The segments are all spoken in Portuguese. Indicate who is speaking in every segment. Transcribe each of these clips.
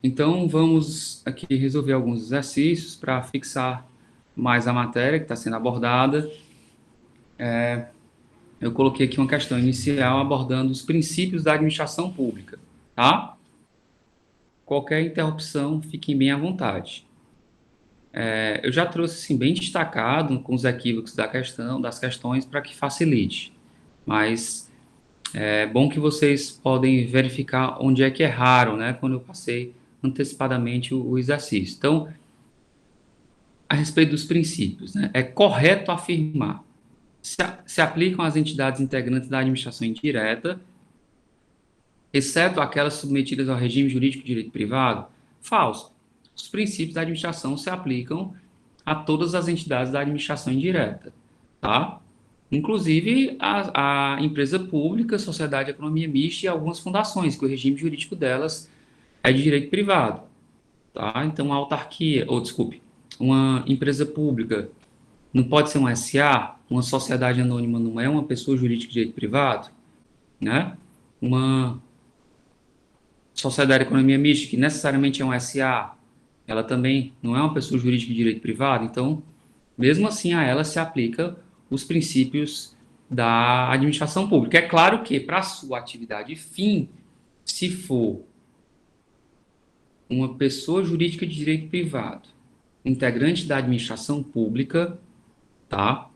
Speaker 1: Então, vamos aqui resolver alguns exercícios para fixar mais a matéria que está sendo abordada. Eu coloquei aqui uma questão inicial abordando os princípios da administração pública, tá? Qualquer interrupção, fiquem bem à vontade. Eu já trouxe assim, bem destacado com os equívocos das questões, para que facilite. Mas é bom que vocês podem verificar onde é que erraram, né? Quando eu passei antecipadamente o exercício. Então, a respeito dos princípios, né? É correto afirmar se aplicam às entidades integrantes da administração indireta, exceto aquelas submetidas ao regime jurídico de direito privado? Falso. Os princípios da administração se aplicam a todas as entidades da administração indireta, tá? Inclusive a empresa pública, sociedade de economia mista e algumas fundações, que o regime jurídico delas é de direito privado, tá? Então, a autarquia, ou desculpe, uma empresa pública não pode ser um SA, uma sociedade anônima não é uma pessoa jurídica de direito privado, né? Uma sociedade de economia mista, que necessariamente é um SA, ela também não é uma pessoa jurídica de direito privado, então, mesmo assim, a ela se aplica os princípios da administração pública. É claro que, para a sua atividade fim, se for uma pessoa jurídica de direito privado, integrante da administração pública, tá?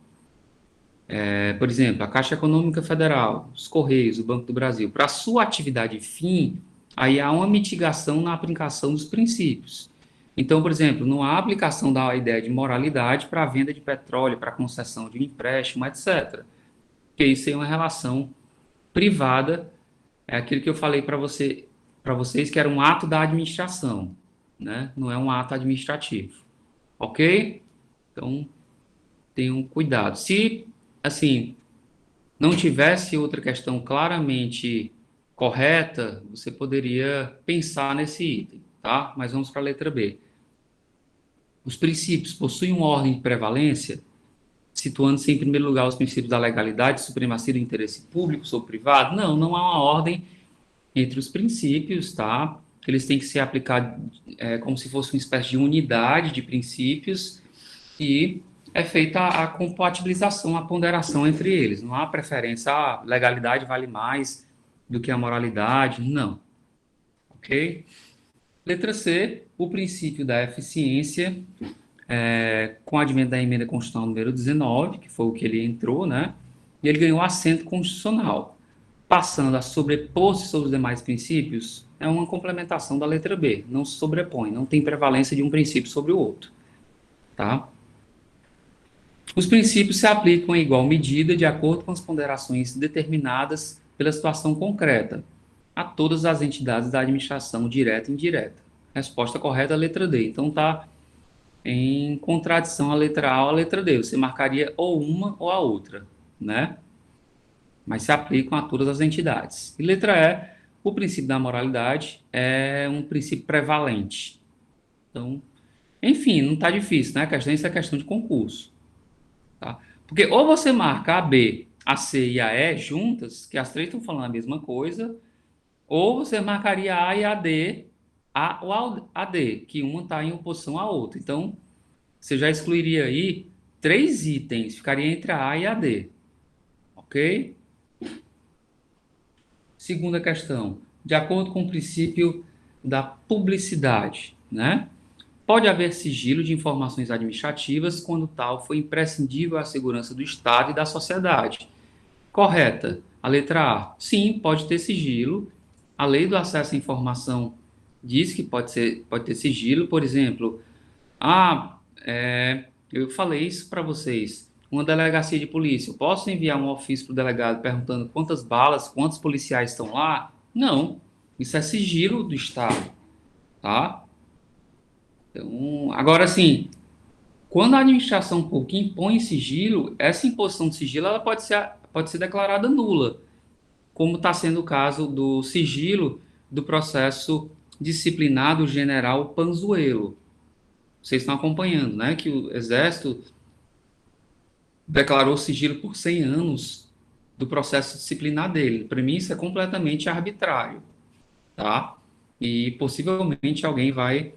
Speaker 1: Por exemplo, a Caixa Econômica Federal, os Correios, o Banco do Brasil, para a sua atividade fim, aí há uma mitigação na aplicação dos princípios. Então, por exemplo, não há aplicação da ideia de moralidade para a venda de petróleo, para a concessão de um empréstimo, etc. Porque isso é uma relação privada, é aquilo que eu falei para vocês que era um ato da administração, né? Não é um ato administrativo. Ok? Então, tenham cuidado. Se, assim, não tivesse outra questão claramente correta, você poderia pensar nesse item, tá? Mas vamos para a letra B. Os princípios possuem uma ordem de prevalência, situando-se em primeiro lugar os princípios da legalidade, supremacia do interesse público sobre privado? Não, não há uma ordem entre os princípios, tá? Eles têm que ser aplicados como se fosse uma espécie de unidade de princípios e é feita a compatibilização, a ponderação entre eles. Não há preferência, a legalidade vale mais do que a moralidade, não. Ok? Letra C, o princípio da eficiência, com o advento da emenda constitucional número 19, que foi o que ele entrou, né? E ele ganhou assento constitucional. Passando a sobrepor-se sobre os demais princípios, é uma complementação da letra B, não se sobrepõe, não tem prevalência de um princípio sobre o outro, tá? Os princípios se aplicam em igual medida, de acordo com as ponderações determinadas pela situação concreta, a todas as entidades da administração direta e indireta. Resposta correta, letra D. Então, está em contradição a letra A ou a letra D. Você marcaria ou uma ou a outra, né? Mas se aplicam a todas as entidades. E letra E, o princípio da moralidade é um princípio prevalente. Então, enfim, não está difícil, né? A questão, isso é questão de concurso. Tá? Porque ou você marca a B, a C e a E juntas, que as três estão falando a mesma coisa, ou você marcaria a A e a D, A ou a D, que uma está em oposição à outra. Então, você já excluiria aí três itens, ficaria entre a A e a D. Ok? Segunda questão. De acordo com o princípio da publicidade, né? Pode haver sigilo de informações administrativas quando tal for imprescindível à segurança do Estado e da sociedade. Correta. A letra A. Sim, pode ter sigilo. A lei do acesso à informação diz que pode ter sigilo. Por exemplo, eu falei isso para vocês. Uma delegacia de polícia. Eu posso enviar um ofício para o delegado perguntando quantas balas, quantos policiais estão lá? Não. Isso é sigilo do Estado, tá? Então, agora sim, quando a administração pública impõe sigilo, essa imposição de sigilo ela pode ser declarada nula, como está sendo o caso do sigilo do processo disciplinar do general Panzuelo. Vocês estão acompanhando, né? Que o Exército declarou sigilo por 100 anos do processo disciplinar dele. Para mim, isso é completamente arbitrário, tá? e possivelmente alguém vai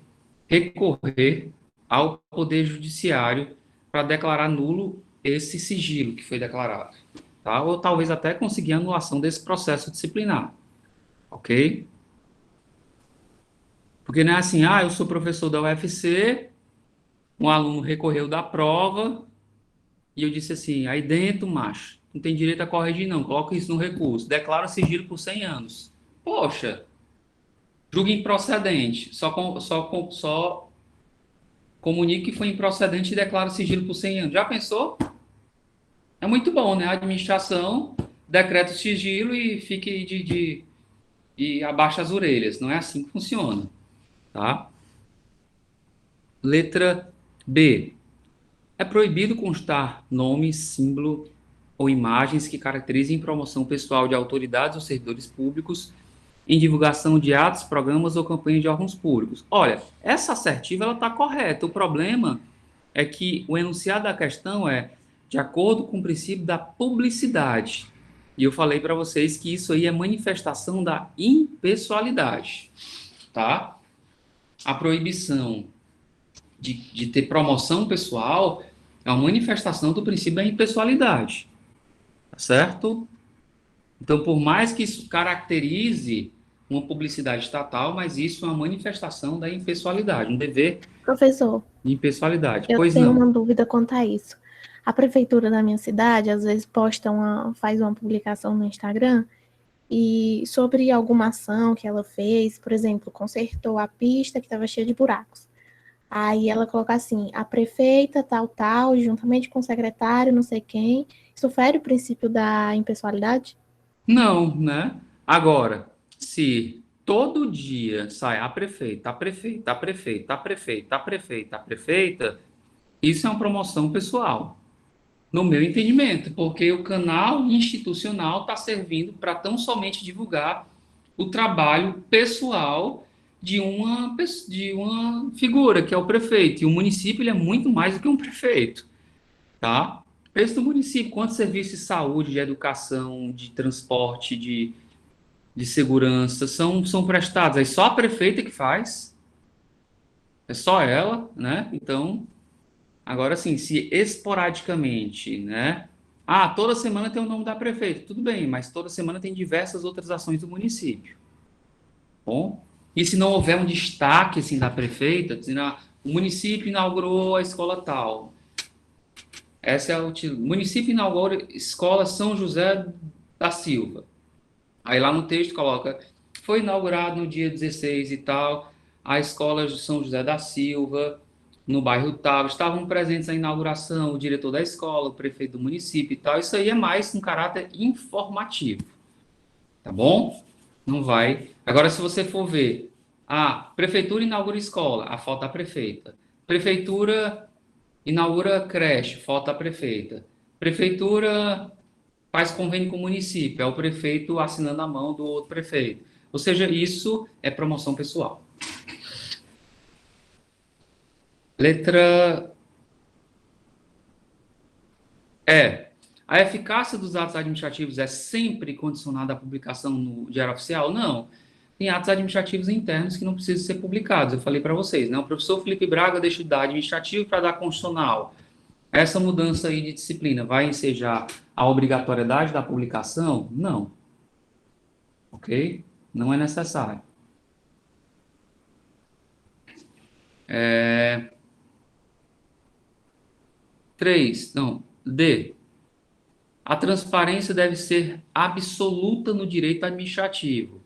Speaker 1: recorrer ao Poder Judiciário para declarar nulo esse sigilo que foi declarado, tá? Ou talvez até conseguir anulação desse processo disciplinar, ok? Porque não é assim, ah, eu sou professor da UFC, um aluno recorreu da prova e eu disse assim, aí dentro, macho, não tem direito a corrigir não, coloca isso no recurso, declara sigilo por 100 anos. Poxa, julga improcedente, só comunique que foi improcedente e declara sigilo por 100 anos. Já pensou? É muito bom, né? A administração decreta o sigilo e fique e abaixa as orelhas. Não é assim que funciona, tá? Letra B. É proibido constar nome, símbolo ou imagens que caracterizem promoção pessoal de autoridades ou servidores públicos em divulgação de atos, programas ou campanhas de órgãos públicos. Olha, essa assertiva ela está correta. O problema é que o enunciado da questão é de acordo com o princípio da publicidade. E eu falei para vocês que isso aí é manifestação da impessoalidade, tá? A proibição de ter promoção pessoal é uma manifestação do princípio da impessoalidade, tá certo? Então, por mais que isso caracterize uma publicidade estatal, mas isso é uma manifestação da impessoalidade, um dever
Speaker 2: Professor,
Speaker 1: de impessoalidade.
Speaker 2: eu
Speaker 1: Pois
Speaker 2: tenho
Speaker 1: não.
Speaker 2: uma dúvida quanto a isso. A prefeitura da minha cidade, às vezes, faz uma publicação no Instagram e sobre alguma ação que ela fez, por exemplo, consertou a pista que estava cheia de buracos. Aí ela coloca assim, a prefeita, tal, tal, juntamente com o secretário, não sei quem. Isso fere o princípio da impessoalidade?
Speaker 1: Não, né? Agora, se todo dia sai a prefeita, a prefeita, a prefeita, a prefeita, a prefeita, a prefeita, isso é uma promoção pessoal, no meu entendimento, porque o canal institucional está servindo para tão somente divulgar o trabalho pessoal de uma figura, que é o prefeito. E o município ele é muito mais do que um prefeito, tá? Pensa do município, quantos serviços de saúde, de educação, de transporte, de segurança são prestados. Aí só a prefeita que faz, é só ela, né? Então, agora sim, se esporadicamente, né? Ah, toda semana tem o nome da prefeita, tudo bem, mas toda semana tem diversas outras ações do município. Bom, e se não houver um destaque assim da prefeita, dizendo, ah, o município inaugurou a escola tal. Essa é o título. O município inaugurou a escola São José da Silva. Aí lá no texto coloca, foi inaugurado no dia 16 e tal, a escola de São José da Silva, no bairro tal, estavam presentes na inauguração, o diretor da escola, o prefeito do município e tal. Isso aí é mais um caráter informativo, tá bom? Não vai. Agora, se você for ver, a prefeitura inaugura escola, a foto da prefeita. Prefeitura inaugura creche, foto da prefeita. Prefeitura faz convênio com o município, é o prefeito assinando a mão do outro prefeito. Ou seja, isso é promoção pessoal. Letra E. A eficácia dos atos administrativos é sempre condicionada à publicação no Diário Oficial? Não. Tem atos administrativos internos que não precisam ser publicados. Eu falei para vocês, né? O professor Felipe Braga deixa de dar administrativo para dar constitucional. Essa mudança aí de disciplina vai ensejar a obrigatoriedade da publicação? Não. Ok? Não é necessário. É... 3, não, D. A transparência deve ser absoluta no direito administrativo,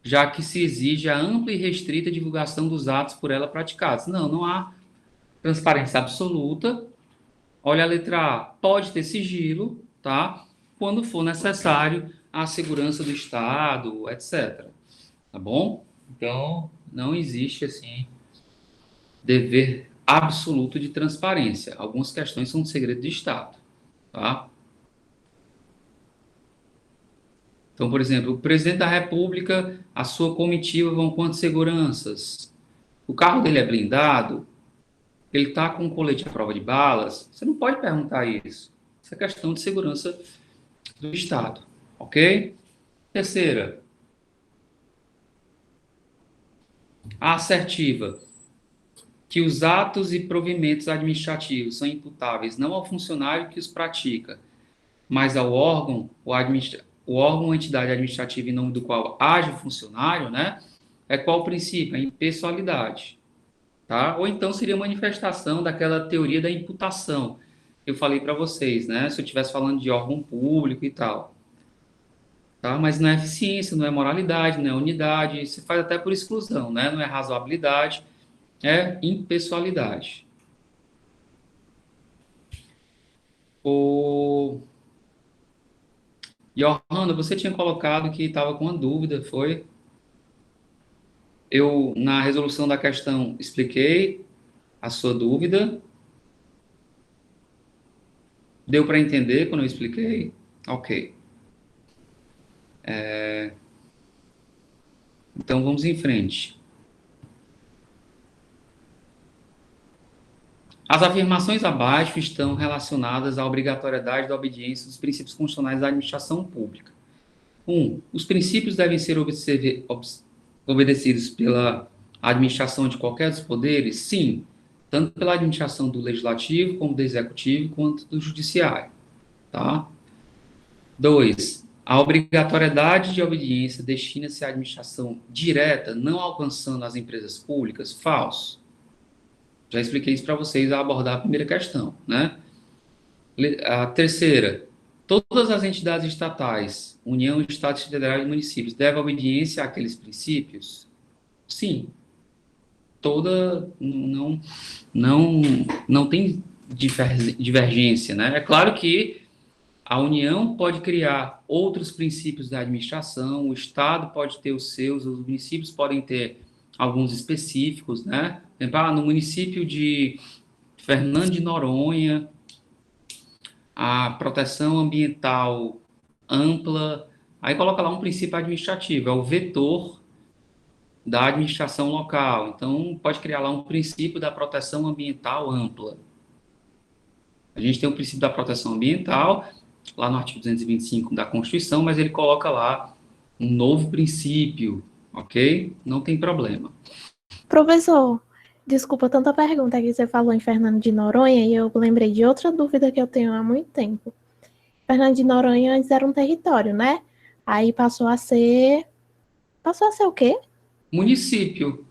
Speaker 1: já que se exige a ampla e restrita divulgação dos atos por ela praticados. Não, não há transparência absoluta. Olha a letra A, pode ter sigilo, tá? Quando for necessário a segurança do Estado, etc. Tá bom? Então, não existe assim dever absoluto de transparência. Algumas questões são de segredo de Estado, tá? Então, por exemplo, o presidente da República, a sua comitiva vão quantas seguranças? O carro dele é blindado? Ele está com um colete à prova de balas? Você não pode perguntar isso. Isso é questão de segurança do Estado, ok? Terceira, A assertiva, que os atos e provimentos administrativos são imputáveis não ao funcionário que os pratica, mas ao órgão, o órgão ou entidade administrativa em nome do qual age o funcionário, né? É qual o princípio? A impessoalidade, tá? Ou então seria manifestação daquela teoria da imputação que eu falei para vocês, né? Se eu estivesse falando de órgão público e tal, tá? Mas não é eficiência, não é moralidade, não é unidade, se faz até por exclusão, né? Não é razoabilidade, é impessoalidade. O Johanna, você tinha colocado que estava com uma dúvida, foi? Eu, na resolução da questão, expliquei a sua dúvida. Deu para entender quando eu expliquei? Ok. Então, vamos em frente. As afirmações abaixo estão relacionadas à obrigatoriedade da obediência dos princípios constitucionais da administração pública. 1. Os princípios devem ser obedecidos pela administração de qualquer dos poderes? Sim, tanto pela administração do legislativo, como do executivo, quanto do judiciário. Tá? 2. A obrigatoriedade de obediência destina-se à administração direta, não alcançando as empresas públicas? Falso. Já expliquei isso para vocês ao abordar a primeira questão, né? A terceira, todas as entidades estatais, União, Estados Federais e municípios, devem obediência àqueles princípios? Sim. Toda, não tem divergência, né? É claro que a União pode criar outros princípios da administração, o Estado pode ter os seus, os municípios podem ter alguns específicos, né? Por exemplo, no município de Fernando de Noronha, a proteção ambiental ampla, aí coloca lá um princípio administrativo, é o vetor da administração local. Então, pode criar lá um princípio da proteção ambiental ampla. A gente tem o princípio da proteção ambiental, lá no artigo 225 da Constituição, mas ele coloca lá um novo princípio, ok? Não tem problema.
Speaker 2: Professor, desculpa tanta pergunta que você falou em Fernando de Noronha e eu lembrei de outra dúvida que eu tenho há muito tempo. Fernando de Noronha antes era um território, né? Aí passou a ser o quê?
Speaker 1: Município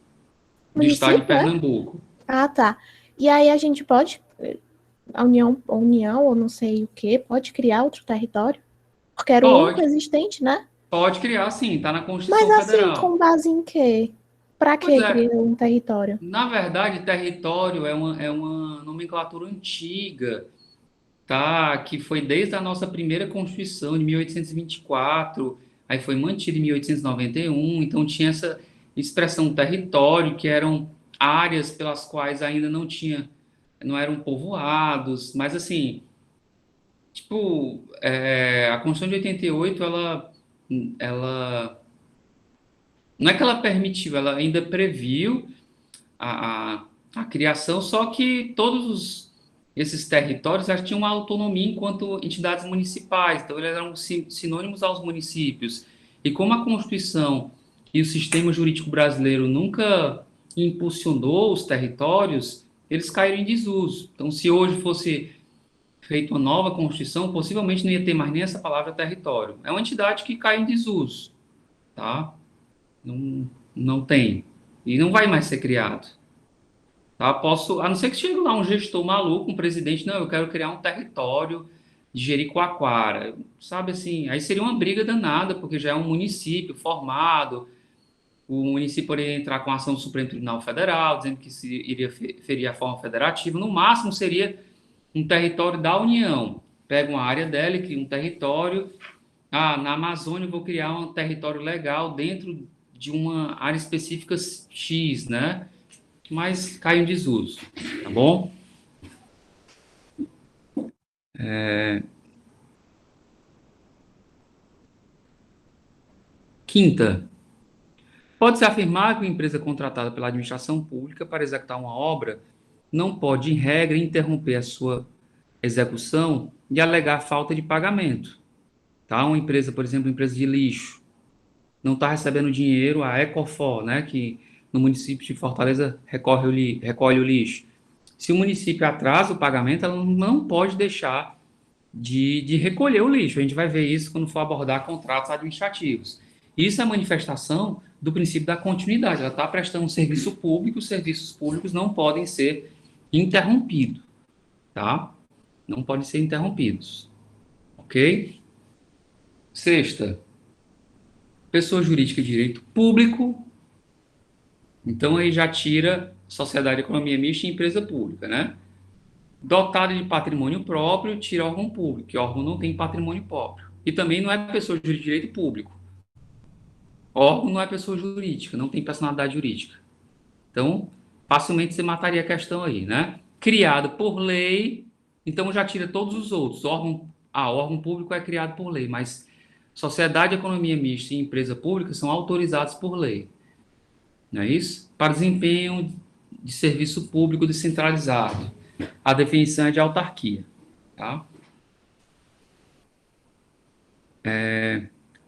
Speaker 1: do estado de
Speaker 2: Município, é?
Speaker 1: Pernambuco.
Speaker 2: Ah, tá. E aí a gente pode, a União ou não sei o quê, pode criar outro território? Porque era o único existente, né?
Speaker 1: Pode criar, sim, está na Constituição
Speaker 2: Mas assim,
Speaker 1: Federal.
Speaker 2: com base em quê? Para que criar um território?
Speaker 1: Na verdade, território é uma nomenclatura antiga, tá? Que foi desde a nossa primeira Constituição, de 1824, aí foi mantida em 1891, então tinha essa expressão território, que eram áreas pelas quais ainda não eram povoados, mas assim, tipo, a Constituição de 88, ela não é que ela permitiu, ela ainda previu a criação, só que esses territórios já tinham uma autonomia enquanto entidades municipais, então eles eram sinônimos aos municípios. E como a Constituição e o sistema jurídico brasileiro nunca impulsionou os territórios, eles caíram em desuso. Então, se hoje fosse feita uma nova Constituição, possivelmente não ia ter mais nem essa palavra território. É uma entidade que cai em desuso, tá? Não tem. E não vai mais ser criado. Tá? A não ser que chegue lá um gestor maluco, um presidente, não, eu quero criar um território de Jericoacoara. Sabe assim, aí seria uma briga danada, porque já é um município formado, o município poderia entrar com a ação do Supremo Tribunal Federal, dizendo que se iria ferir a forma federativa. No máximo seria um território da União. Pega uma área dela e cria um território. Na Amazônia eu vou criar um território legal dentro de uma área específica X, né? Mas cai em desuso, tá bom? Quinta, pode-se afirmar que uma empresa contratada pela administração pública para executar uma obra não pode, em regra, interromper a sua execução e alegar falta de pagamento. Tá? Uma empresa, por exemplo, empresa de lixo, não está recebendo dinheiro, a Ecofor, né, que no município de Fortaleza recolhe o lixo. Se o município atrasa o pagamento, ela não pode deixar de recolher o lixo. A gente vai ver isso quando for abordar contratos administrativos. Isso é manifestação do princípio da continuidade. Ela está prestando um serviço público, os serviços públicos não podem ser interrompidos, tá? Não podem ser interrompidos, ok? Sexta, pessoa jurídica de direito público. Então, aí já tira sociedade de economia mista e empresa pública, né? Dotada de patrimônio próprio, tira órgão público, que órgão não tem patrimônio próprio. E também não é pessoa jurídica de direito público. Órgão não é pessoa jurídica, não tem personalidade jurídica. Então, facilmente você mataria a questão aí, né? Criado por lei, então já tira todos os outros. Órgão público é criado por lei, mas sociedade de economia mista e empresa pública são autorizados por lei. Não é isso? Para desempenho de serviço público descentralizado. A definição é de autarquia. Tá?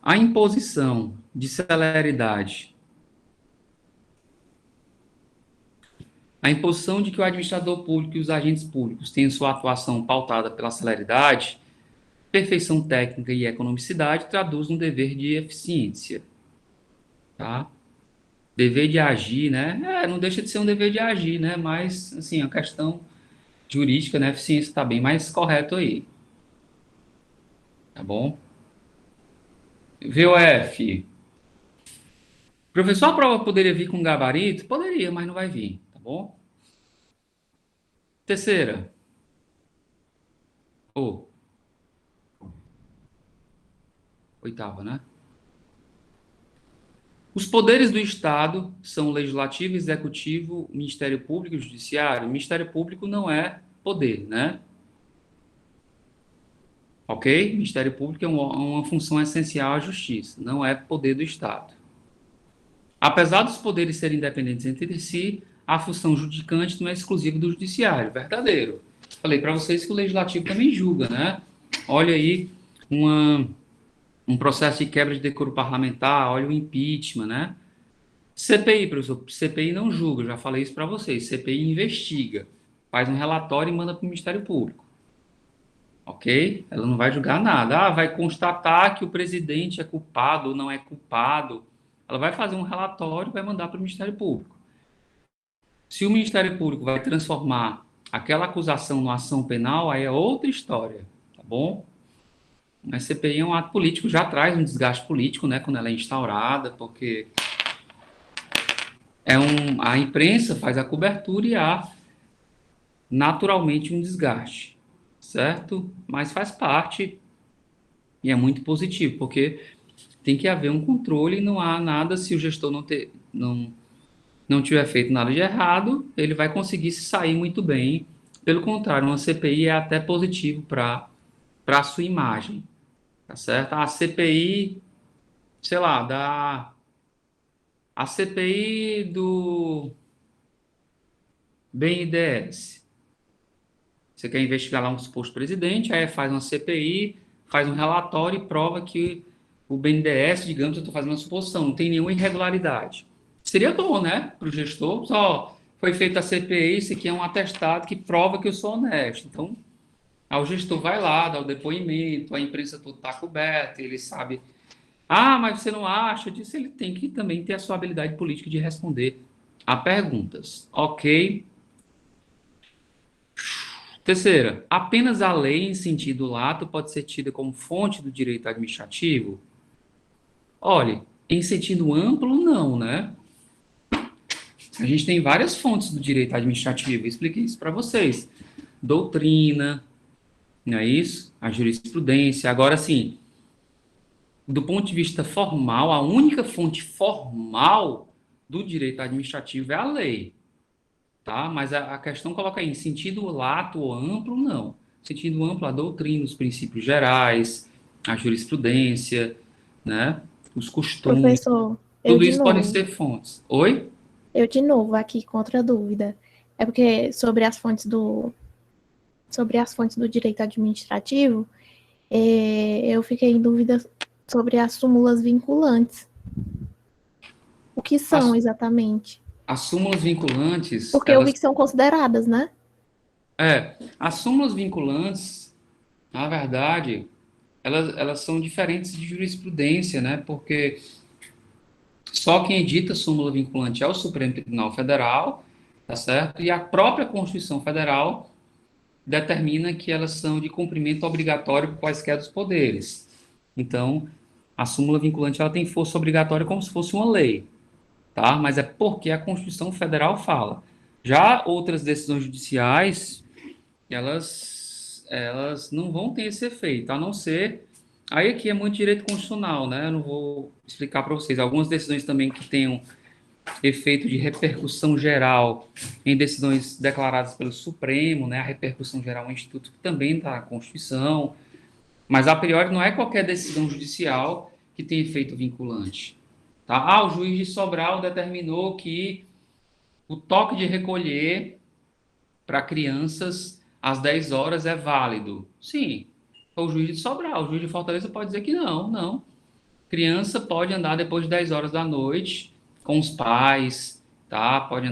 Speaker 1: A imposição de celeridade. A imposição de que o administrador público e os agentes públicos tenham sua atuação pautada pela celeridade, perfeição técnica e economicidade traduz no dever de eficiência. Tá? Dever de agir, né? Não deixa de ser um dever de agir, né? Mas, assim, a questão jurídica, né? Eficiência está bem mais correto aí. Tá bom? VOF. Professor, a prova poderia vir com gabarito? Poderia, mas não vai vir, tá bom? Terceira. Oitava, né? Os poderes do Estado são o Legislativo, Executivo, Ministério Público e Judiciário. O Ministério Público não é poder, né? Ok? O Ministério Público é uma função essencial à Justiça, não é poder do Estado. Apesar dos poderes serem independentes entre si, a função judicante não é exclusiva do Judiciário. Verdadeiro. Falei para vocês que o Legislativo também julga, né? Olha aí um processo de quebra de decoro parlamentar, olha o impeachment, né? CPI, professor, CPI não julga, já falei isso para vocês. CPI investiga, faz um relatório e manda para o Ministério Público. Ok? Ela não vai julgar nada. Vai constatar que o presidente é culpado ou não é culpado. Ela vai fazer um relatório e vai mandar para o Ministério Público. Se o Ministério Público vai transformar aquela acusação numa ação penal, aí é outra história, tá bom? Mas CPI é um ato político, já traz um desgaste político, né, quando ela é instaurada, porque a imprensa faz a cobertura e há naturalmente um desgaste, certo? Mas faz parte e é muito positivo, porque tem que haver um controle e não há nada, se o gestor não tiver feito nada de errado, ele vai conseguir se sair muito bem. Pelo contrário, uma CPI é até positivo para a sua imagem, tá certo? A CPI, sei lá, a CPI do BNDES. Você quer investigar lá um suposto presidente, aí faz uma CPI, faz um relatório e prova que o BNDES, digamos, eu estou fazendo uma suposição, não tem nenhuma irregularidade. Seria bom, né, para o gestor, só foi feita a CPI, isso aqui é um atestado que prova que eu sou honesto. Então, aí o gestor vai lá, dá o depoimento, a imprensa toda está coberta, ele sabe. Mas você não acha disso? Ele tem que também ter a sua habilidade política de responder a perguntas. Ok? Terceira, apenas a lei em sentido lato pode ser tida como fonte do direito administrativo? Olhe, em sentido amplo, não, né? A gente tem várias fontes do direito administrativo, eu expliquei isso para vocês. Doutrina, não é isso? A jurisprudência. Agora, sim, do ponto de vista formal, a única fonte formal do direito administrativo é a lei. Tá? Mas a questão coloca aí, em sentido lato ou amplo, não. Sentido amplo, a doutrina, os princípios gerais, a jurisprudência, né? Os costumes,
Speaker 2: Professor,
Speaker 1: tudo isso podem ser fontes. Oi?
Speaker 2: Eu de novo aqui contra a dúvida. É porque sobre as fontes do direito administrativo, eu fiquei em dúvida sobre as súmulas vinculantes. O que são exatamente?
Speaker 1: as súmulas vinculantes,
Speaker 2: Porque eu vi que são consideradas, né?
Speaker 1: as súmulas vinculantes, na verdade, elas são diferentes de jurisprudência, né? Porque só quem edita súmula vinculante é o Supremo Tribunal Federal, tá certo? E a própria Constituição Federal determina que elas são de cumprimento obrigatório por quaisquer dos poderes. Então, a súmula vinculante ela tem força obrigatória como se fosse uma lei, tá? Mas é porque a Constituição Federal fala. Já outras decisões judiciais, elas não vão ter esse efeito, a não ser. Aí aqui é muito direito constitucional, né? Eu não vou explicar para vocês. Algumas decisões também que tenham efeito de repercussão geral em decisões declaradas pelo Supremo, né? A repercussão geral é um instituto que também está na Constituição, mas a priori não é qualquer decisão judicial que tem efeito vinculante. Tá? Ah, o juiz de Sobral determinou que o toque de recolher para crianças às 10 horas é válido. Sim, é o juiz de Sobral. O juiz de Fortaleza pode dizer que não, não. Criança pode andar depois de 10 horas da noite com os pais, tá? Pode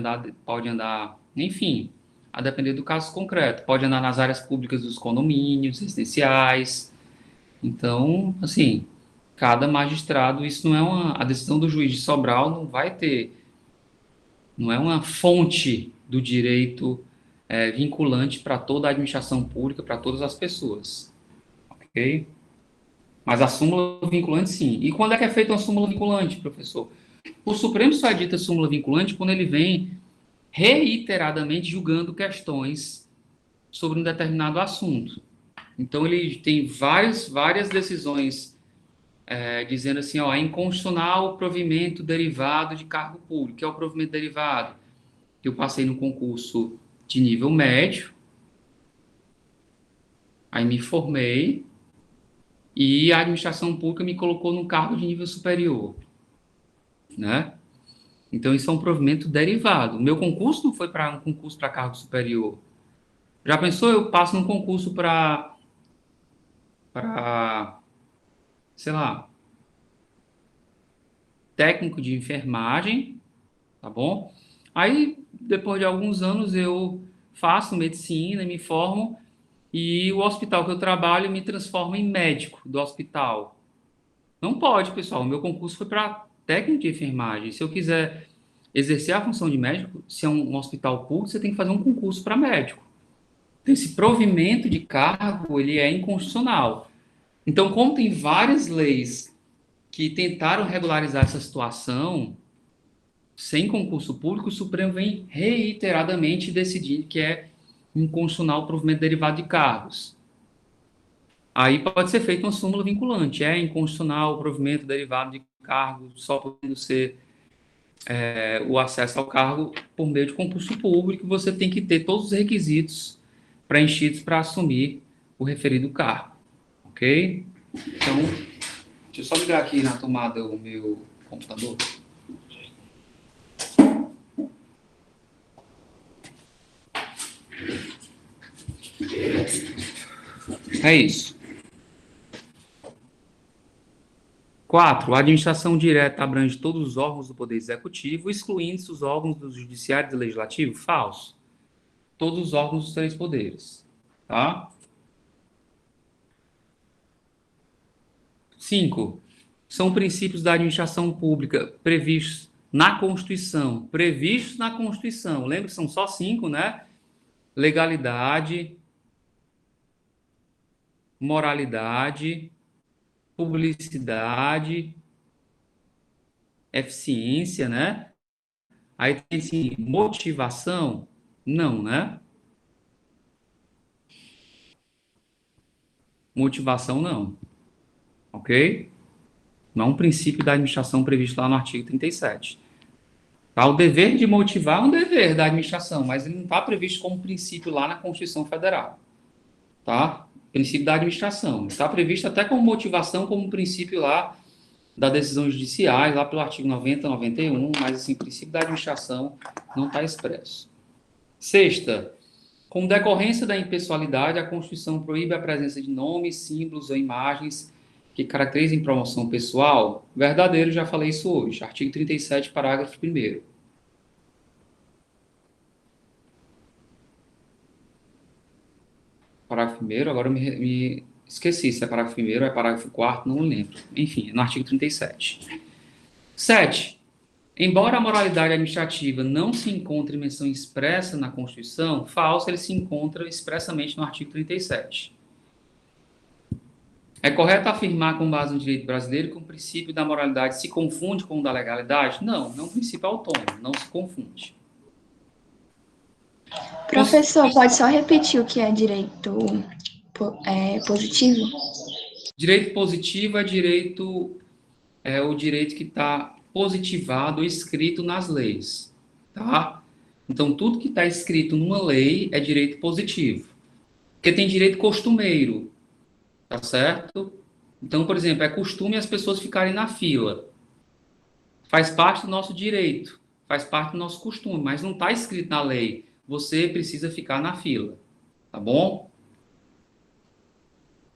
Speaker 1: andar, enfim, a depender do caso concreto. Pode andar nas áreas públicas dos condomínios residenciais. Então, assim, cada magistrado, isso não é a decisão do juiz de Sobral não vai ter, não é uma fonte do direito vinculante para toda a administração pública, para todas as pessoas, ok? Mas a súmula vinculante, sim. E quando é que é feita uma súmula vinculante, professor? O Supremo só edita súmula vinculante quando ele vem reiteradamente julgando questões sobre um determinado assunto. Então, ele tem várias decisões dizendo assim, ó, é inconstitucional o provimento derivado de cargo público. Que é o provimento derivado? Eu passei no concurso de nível médio, aí me formei, e a administração pública me colocou num cargo de nível superior, né? Então, isso é um provimento derivado. O meu concurso não foi para um concurso para cargo superior. Já pensou, eu passo num concurso para, sei lá, técnico de enfermagem, tá bom? Aí, depois de alguns anos, eu faço medicina, me formo, e o hospital que eu trabalho me transforma em médico do hospital. Não pode, pessoal. O meu concurso foi para técnico de enfermagem. Se eu quiser exercer a função de médico, se é um hospital público, você tem que fazer um concurso para médico. Então, esse provimento de cargo, ele é inconstitucional. Então, como tem várias leis que tentaram regularizar essa situação sem concurso público, o Supremo vem reiteradamente decidir que é inconstitucional o provimento derivado de cargos. Aí pode ser feita uma súmula vinculante. É inconstitucional o provimento derivado de cargo, só podendo ser o acesso ao cargo por meio de concurso público. Você tem que ter todos os requisitos preenchidos para assumir o referido cargo. Ok? Então, deixa eu só ligar aqui na tomada o meu computador. É isso. 4. A administração direta abrange todos os órgãos do Poder Executivo, excluindo-se os órgãos do Judiciário e do Legislativo? Falso. Todos os órgãos dos três poderes. Tá? 5. São princípios da administração pública previstos na Constituição. Previstos na Constituição. Lembra que são só 5, né? Legalidade, moralidade, publicidade, eficiência, né? Aí tem assim, motivação? Não, né? Motivação não. Ok? Não é um princípio da administração previsto lá no artigo 37. Tá? O dever de motivar é um dever da administração, mas ele não está previsto como princípio lá na Constituição Federal. Tá? Princípio da administração. Está previsto até como motivação, como princípio lá da decisão judiciais, lá pelo artigo 90, 91, mas assim, o princípio da administração não está expresso. 6ª, como decorrência da impessoalidade, a Constituição proíbe a presença de nomes, símbolos ou imagens que caracterizem promoção pessoal. Verdadeiro, já falei isso hoje. Artigo 37, parágrafo 1º. parágrafo 1º, agora eu me esqueci se é parágrafo 1º ou é parágrafo 4º, não lembro. Enfim, é no artigo 37. 7. Embora a moralidade administrativa não se encontre em menção expressa na Constituição, falso ele se encontra expressamente no artigo 37. É correto afirmar, com base no direito brasileiro, que o princípio da moralidade se confunde com o da legalidade? Não, é um princípio autônomo, não se confunde.
Speaker 3: Professor, pode só repetir o que é direito positivo?
Speaker 1: Direito positivo é o direito que está positivado, escrito nas leis, tá? Então, tudo que está escrito numa lei é direito positivo. Porque tem direito costumeiro, tá certo? Então, por exemplo, é costume as pessoas ficarem na fila. Faz parte do nosso direito, faz parte do nosso costume, mas não está escrito na lei. Você precisa ficar na fila, tá bom?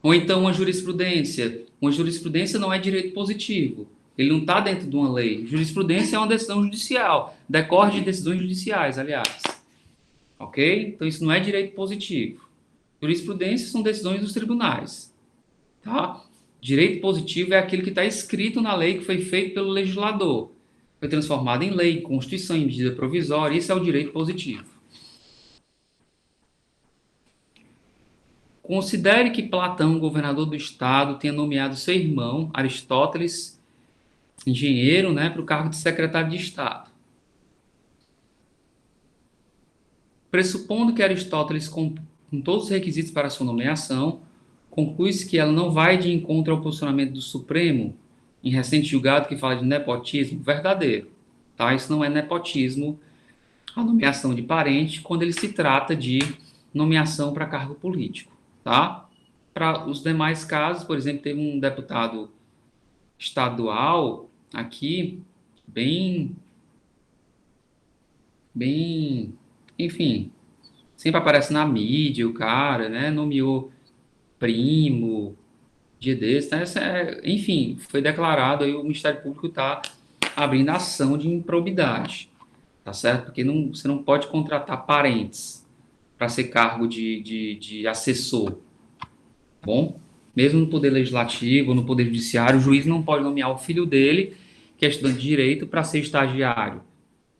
Speaker 1: Ou então uma jurisprudência. Uma jurisprudência não é direito positivo. Ele não está dentro de uma lei. Jurisprudência é uma decisão judicial. Decorre de decisões judiciais, aliás. Ok? Então, isso não é direito positivo. Jurisprudência são decisões dos tribunais. Tá? Direito positivo é aquilo que está escrito na lei, que foi feito pelo legislador. Foi transformado em lei, Constituição, em medida provisória. Isso é o direito positivo. Considere que Platão, governador do estado, tenha nomeado seu irmão, Aristóteles, engenheiro, né, para o cargo de secretário de Estado. Pressupondo que Aristóteles, com todos os requisitos para sua nomeação, conclui-se que ela não vai de encontro ao posicionamento do Supremo, em recente julgado que fala de nepotismo, verdadeiro. Tá? Isso não é nepotismo, a nomeação de parente, quando ele se trata de nomeação para cargo político. Tá? Para os demais casos, por exemplo, teve um deputado estadual aqui, bem, enfim, sempre aparece na mídia o cara, né, nomeou primo, dia desse, né, enfim, foi declarado, aí o Ministério Público está abrindo ação de improbidade, tá certo? Porque você não pode contratar parentes para ser cargo de assessor, bom? Mesmo no Poder Legislativo, no Poder Judiciário, o juiz não pode nomear o filho dele, que é estudante de Direito, para ser estagiário.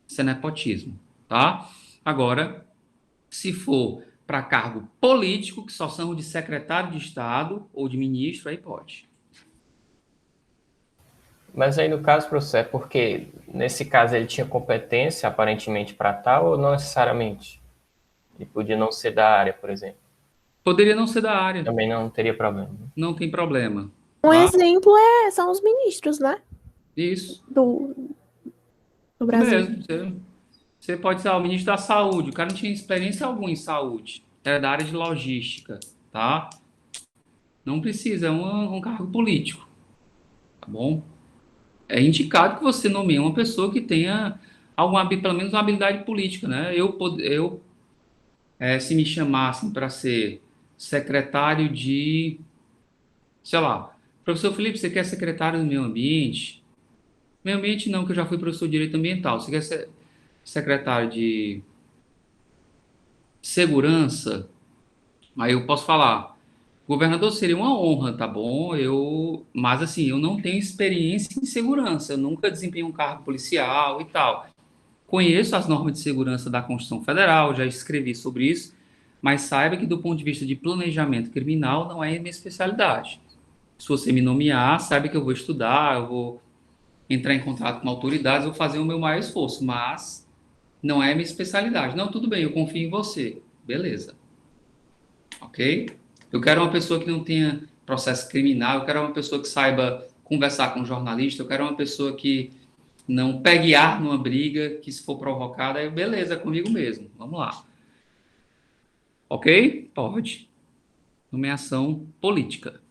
Speaker 1: Isso é nepotismo, tá? Agora, se for para cargo político, que só são de secretário de Estado ou de ministro, aí pode.
Speaker 4: Mas aí, no caso, professor, é porque, nesse caso, ele tinha competência, aparentemente, para tal, ou não necessariamente? Ele podia não ser da área, por exemplo.
Speaker 1: Poderia não ser da área.
Speaker 4: Também não teria problema.
Speaker 1: Não tem problema.
Speaker 2: Um exemplo são os ministros, né?
Speaker 1: Isso.
Speaker 2: Do Brasil.
Speaker 1: Mesmo. Você pode ser o ministro da Saúde. O cara não tinha experiência alguma em saúde. Era da área de logística, tá? Não precisa, é um cargo político. Tá bom? É indicado que você nomeie uma pessoa que tenha pelo menos uma habilidade política, né? Se me chamassem para ser secretário de, sei lá, professor Felipe, você quer secretário do meio ambiente? Meio ambiente não, que eu já fui professor de direito ambiental. Você quer ser secretário de segurança? Aí eu posso falar, governador, seria uma honra, tá bom? Mas assim, eu não tenho experiência em segurança, eu nunca desempenhei um cargo policial e tal. Conheço as normas de segurança da Constituição Federal, já escrevi sobre isso, mas saiba que do ponto de vista de planejamento criminal não é minha especialidade. Se você me nomear, saiba que eu vou estudar, eu vou entrar em contato com autoridades, vou fazer o meu maior esforço, mas não é minha especialidade. Não, tudo bem, eu confio em você. Beleza. Ok? Eu quero uma pessoa que não tenha processo criminal, eu quero uma pessoa que saiba conversar com um jornalista, eu quero uma pessoa que não pegue ar numa briga, que se for provocada, aí beleza, é comigo mesmo. Vamos lá. Ok? Pode. Nomeação política.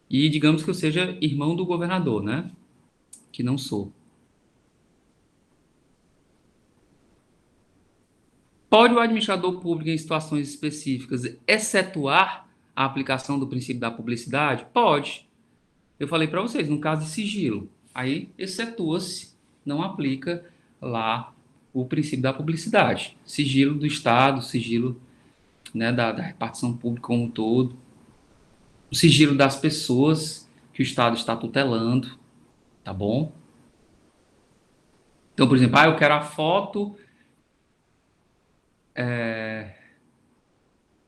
Speaker 1: E digamos que eu seja irmão do governador, né? Que não sou. Pode o administrador público, em situações específicas, excetuar a aplicação do princípio da publicidade? Pode. Eu falei para vocês, no caso de sigilo, aí excetua-se, não aplica lá o princípio da publicidade. Sigilo do Estado, sigilo né, da repartição pública como um todo, o sigilo das pessoas que o Estado está tutelando, tá bom? Então, por exemplo, eu quero a foto,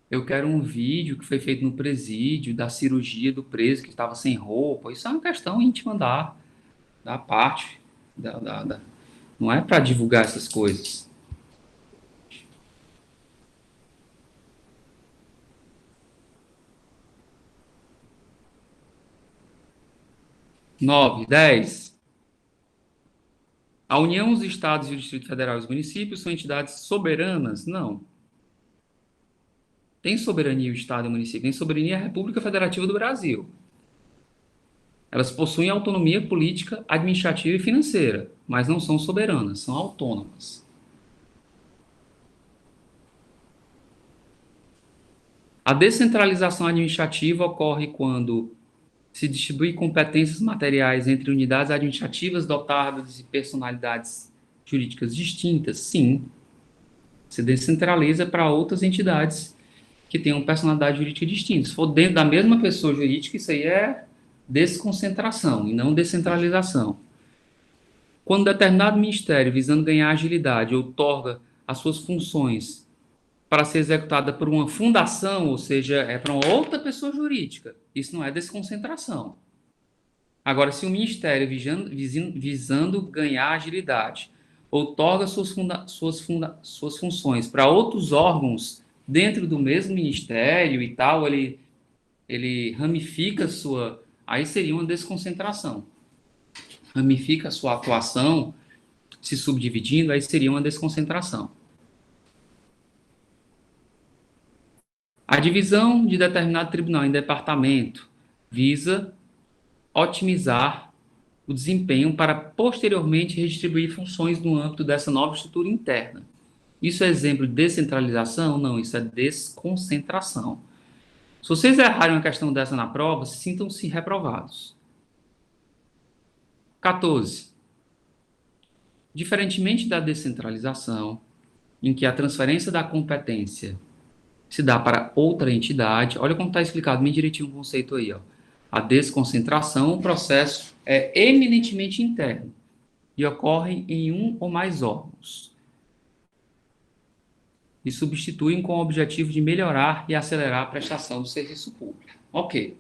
Speaker 1: eu quero um vídeo que foi feito no presídio, da cirurgia do preso que estava sem roupa. Isso é uma questão íntima da parte, não é para divulgar essas coisas. Nove, 10. A União, os Estados e o Distrito Federal e os municípios são entidades soberanas? Não. Tem soberania o Estado e o município, tem soberania a República Federativa do Brasil. Elas possuem autonomia política, administrativa e financeira, mas não são soberanas, são autônomas. A descentralização administrativa ocorre quando se distribui competências materiais entre unidades administrativas dotadas de personalidades jurídicas distintas? Sim. Se descentraliza para outras entidades que tenham personalidade jurídica distinta. Se for dentro da mesma pessoa jurídica, isso aí é desconcentração e não descentralização. Quando determinado ministério, visando ganhar agilidade, outorga as suas funções para ser executada por uma fundação, ou seja, é para uma outra pessoa jurídica, isso não é desconcentração. Agora, se o ministério, visando ganhar agilidade, outorga suas funções para outros órgãos dentro do mesmo ministério e tal, ele ramifica aí seria uma desconcentração. Ramifica a sua atuação, se subdividindo, aí seria uma desconcentração. A divisão de determinado tribunal em departamento visa otimizar o desempenho para posteriormente redistribuir funções no âmbito dessa nova estrutura interna. Isso é exemplo de descentralização? Não, isso é desconcentração. Se vocês errarem uma questão dessa na prova, sintam-se reprovados. 14. Diferentemente da descentralização, em que a transferência da competência se dá para outra entidade, olha como está explicado bem direitinho o conceito aí, ó. A desconcentração, o processo é eminentemente interno e ocorre em um ou mais órgãos e substituem com o objetivo de melhorar e acelerar a prestação do serviço público. Ok.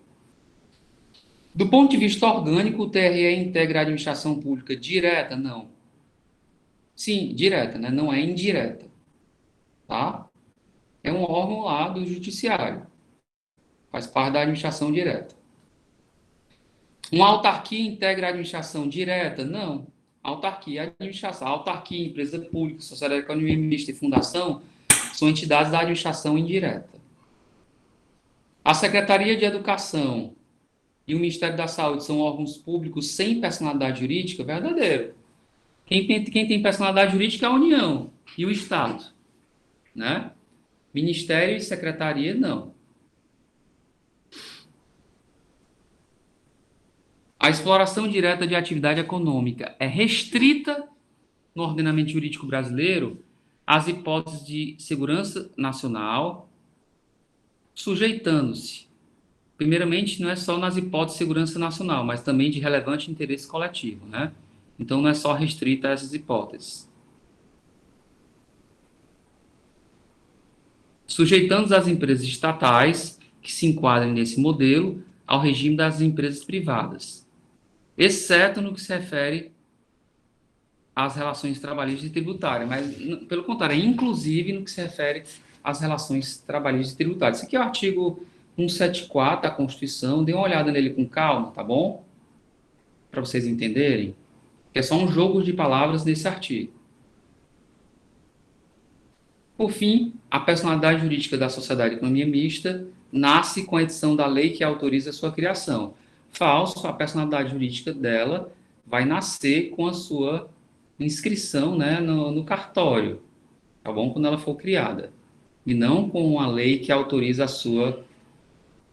Speaker 1: Do ponto de vista orgânico, o TRE integra a administração pública direta? Não. Sim, direta, né? Não é indireta. Tá? É um órgão lá do judiciário. Faz parte da administração direta. Uma autarquia integra a administração direta? Não. Autarquia, administração. Autarquia, empresa pública, sociedade econômica mista e fundação são entidades da administração indireta. A Secretaria de Educação e o Ministério da Saúde são órgãos públicos sem personalidade jurídica? Verdadeiro. Quem tem personalidade jurídica é a União e o Estado, né? Ministério e Secretaria, não. A exploração direta de atividade econômica é restrita no ordenamento jurídico brasileiro às hipóteses de segurança nacional, sujeitando-se, primeiramente, não é só nas hipóteses de segurança nacional, mas também de relevante interesse coletivo, né? Então, não é só restrita a essas hipóteses. Sujeitando as empresas estatais, que se enquadrem nesse modelo, ao regime das empresas privadas, exceto no que se refere às relações trabalhistas e tributárias, mas, pelo contrário, inclusive no que se refere às relações trabalhistas e tributárias. Esse aqui é o artigo 174 da Constituição, dê uma olhada nele com calma, tá bom? Para vocês entenderem, que é só um jogo de palavras nesse artigo. Por fim, a personalidade jurídica da Sociedade de Economia Mista nasce com a edição da lei que autoriza a sua criação. Falso, a personalidade jurídica dela vai nascer com a sua inscrição, né, no cartório, tá bom? Quando ela for criada. E não com a lei que autoriza a sua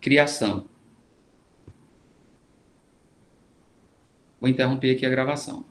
Speaker 1: criação. Vou interromper aqui a gravação.